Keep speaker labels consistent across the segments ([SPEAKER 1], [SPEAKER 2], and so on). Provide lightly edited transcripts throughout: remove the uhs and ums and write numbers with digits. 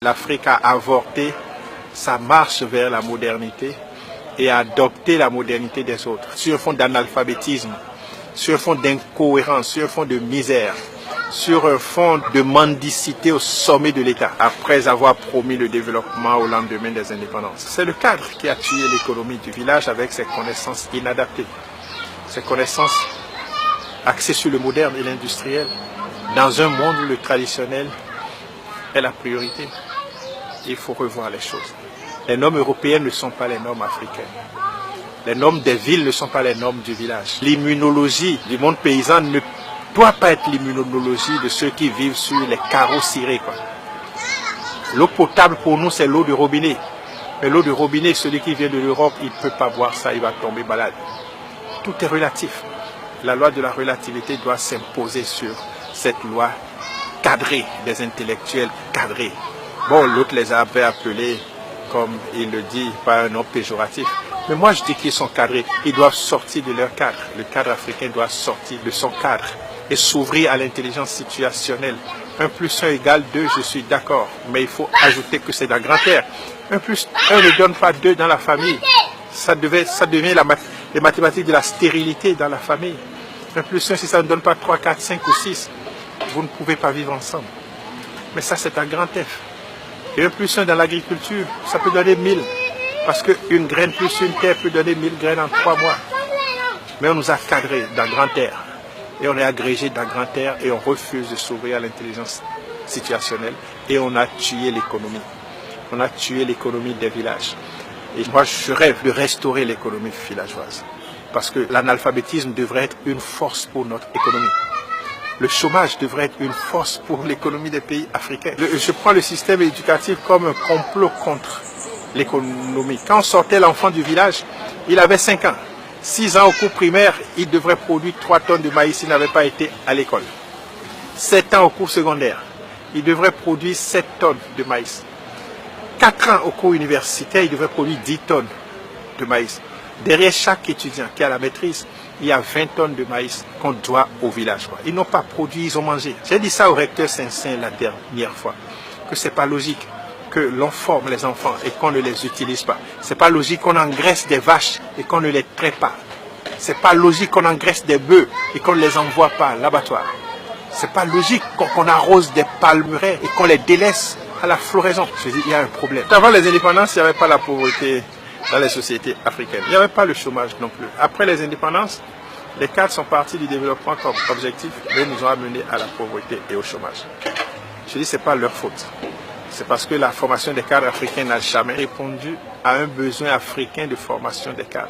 [SPEAKER 1] L'Afrique a avorté sa marche vers la modernité et a adopté la modernité des autres sur un fond d'analphabétisme, sur un fond d'incohérence, sur un fond de misère, sur un fond de mendicité au sommet de l'État, après avoir promis le développement au lendemain des indépendances. C'est le cadre qui a tué l'économie du village avec ses connaissances inadaptées, ses connaissances axées sur le moderne et l'industriel, dans un monde où le traditionnel est la priorité. Il faut revoir les choses. Les normes européennes ne sont pas les normes africaines. Les normes des villes ne sont pas les normes du village. L'immunologie du monde paysan ne doit pas être l'immunologie de ceux qui vivent sur les carreaux cirés. L'eau potable pour nous, c'est l'eau de robinet. Mais l'eau de robinet, celui qui vient de l'Europe, il ne peut pas boire ça, il va tomber malade. Tout est relatif. La loi de la relativité doit s'imposer sur cette loi cadrée, des intellectuels cadrés. Bon, l'autre les avait appelés, comme il le dit, pas un nom péjoratif. Mais moi, je dis qu'ils sont cadrés. Ils doivent sortir de leur cadre. Le cadre africain doit sortir de son cadre et s'ouvrir à l'intelligence situationnelle. 1 plus 1 égale 2, je suis d'accord. Mais il faut ajouter que c'est dans grand air. 1 plus 1 ne donne pas 2 dans la famille. Ça devient les mathématiques de la stérilité dans la famille. 1 plus 1, si ça ne donne pas 3, 4, 5 ou 6, vous ne pouvez pas vivre ensemble. Mais ça, c'est un grand F. Et 1 plus 1 dans l'agriculture, ça peut donner 1000. Parce qu'une graine plus une terre peut donner 1000 graines en 3 mois. Mais on nous a cadrés dans grand air. Et on est agrégé dans grand air et on refuse de s'ouvrir à l'intelligence situationnelle. Et on a tué l'économie. On a tué l'économie des villages. Et moi, je rêve de restaurer l'économie villageoise. Parce que l'analphabétisme devrait être une force pour notre économie. Le chômage devrait être une force pour l'économie des pays africains. Je prends le système éducatif comme un complot contre l'économie. Quand on sortait l'enfant du village, il avait 5 ans. 6 ans au cours primaire, il devrait produire 3 tonnes de maïs s'il n'avait pas été à l'école. 7 ans au cours secondaire, il devrait produire 7 tonnes de maïs. 4 ans au cours universitaire, il devrait produire 10 tonnes de maïs. Derrière chaque étudiant qui a la maîtrise, il y a 20 tonnes de maïs qu'on doit au village. Ils n'ont pas produit, ils ont mangé. J'ai dit ça au recteur Saint-Saint la dernière fois, que ce n'est pas logique que l'on forme les enfants et qu'on ne les utilise pas. Ce n'est pas logique qu'on engraisse des vaches et qu'on ne les traite pas. Ce n'est pas logique qu'on engraisse des bœufs et qu'on ne les envoie pas à l'abattoir. Ce n'est pas logique qu'on arrose des palmeraies et qu'on les délaisse à la floraison. Je dis, il y a un problème. Avant les indépendances, il n'y avait pas la pauvreté dans les sociétés africaines. Il n'y avait pas le chômage non plus. Après les indépendances, les cadres sont partis du développement comme objectif, mais nous ont amenés à la pauvreté et au chômage. Je dis, ce n'est pas leur faute. C'est parce que la formation des cadres africains n'a jamais répondu à un besoin africain de formation des cadres.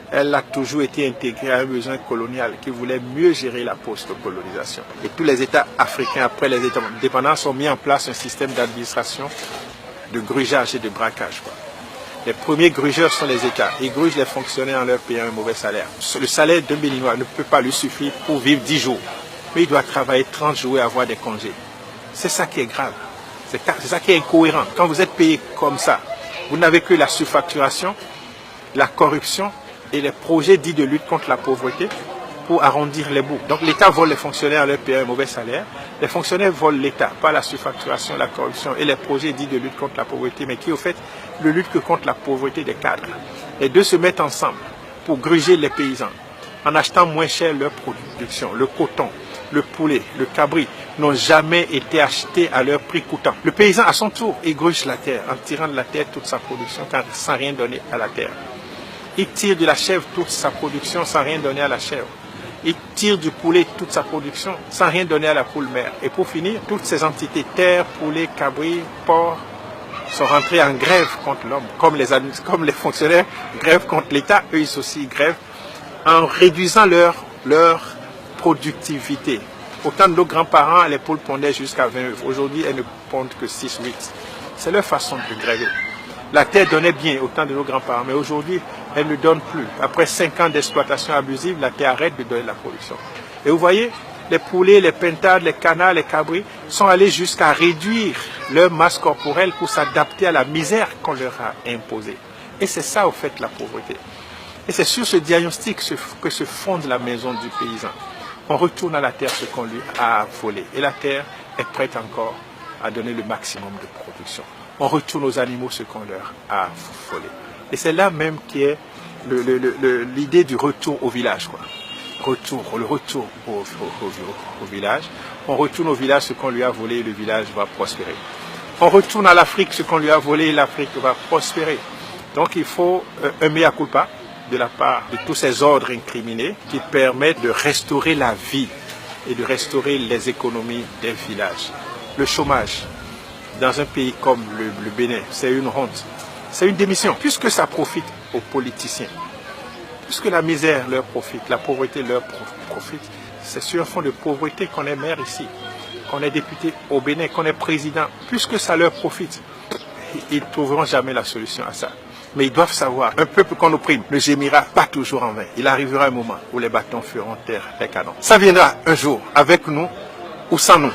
[SPEAKER 1] Elle a toujours été intégrée à un besoin colonial qui voulait mieux gérer la post-colonisation. Et tous les États africains, après les indépendances, ont mis en place un système d'administration, de grugeage et de braquage. Les premiers grugeurs sont les États. Ils grugent les fonctionnaires en leur payant un mauvais salaire. Le salaire d'un Béninois ne peut pas lui suffire pour vivre 10 jours. Mais il doit travailler 30 jours et avoir des congés. C'est ça qui est grave. C'est ça qui est incohérent. Quand vous êtes payé comme ça, vous n'avez que la surfacturation, la corruption et les projets dits de lutte contre la pauvreté pour arrondir les bouts. Donc l'État vole les fonctionnaires en leur payant un mauvais salaire. Les fonctionnaires volent l'État, pas la surfacturation, la corruption et les projets dits de lutte contre la pauvreté, mais qui au fait ne luttent que contre la pauvreté des cadres. Les deux se mettent ensemble pour gruger les paysans en achetant moins cher leur production. Le coton, le poulet, le cabri n'ont jamais été achetés à leur prix coûtant. Le paysan, à son tour, égruge la terre en tirant de la terre toute sa production sans rien donner à la terre. Il tire de la chèvre toute sa production sans rien donner à la chèvre. Il tire du poulet toute sa production sans rien donner à la poule mère. Et pour finir, toutes ces entités, terre, poulet, cabri, porc, sont rentrés en grève contre l'homme. Comme les fonctionnaires grèvent contre l'État, eux ils aussi grèvent en réduisant leur productivité. Autant de nos grands-parents, les poules pondaient jusqu'à 20 œufs. Aujourd'hui, elles ne pondent que 6 ou 8. C'est leur façon de gréver. La terre donnait bien au temps de nos grands-parents, mais aujourd'hui, elle ne donne plus. Après 5 ans d'exploitation abusive, la terre arrête de donner la production. Et vous voyez, les poulets, les pintades, les canards, les cabris sont allés jusqu'à réduire leur masse corporelle pour s'adapter à la misère qu'on leur a imposée. Et c'est ça, au fait, la pauvreté. Et c'est sur ce diagnostic que se fonde la maison du paysan. On retourne à la terre ce qu'on lui a volé. Et la terre est prête encore à donner le maximum de production. On retourne aux animaux ce qu'on leur a volé. Et c'est là même qui est l'idée du retour au village, quoi. Le retour au village. On retourne au village ce qu'on lui a volé et le village va prospérer. On retourne à l'Afrique ce qu'on lui a volé et l'Afrique va prospérer. Donc il faut un mea culpa de la part de tous ces ordres incriminés qui permettent de restaurer la vie et de restaurer les économies des villages. Le chômage dans un pays comme le Bénin, c'est une honte. C'est une démission, puisque ça profite aux politiciens. Puisque la misère leur profite, la pauvreté leur profite, c'est sur un fond de pauvreté qu'on est maire ici, qu'on est député au Bénin, qu'on est président. Puisque ça leur profite, ils ne trouveront jamais la solution à ça. Mais ils doivent savoir, un peuple qu'on opprime ne gémira pas toujours en vain. Il arrivera un moment où les bâtons feront taire les canons. Ça viendra un jour, avec nous ou sans nous.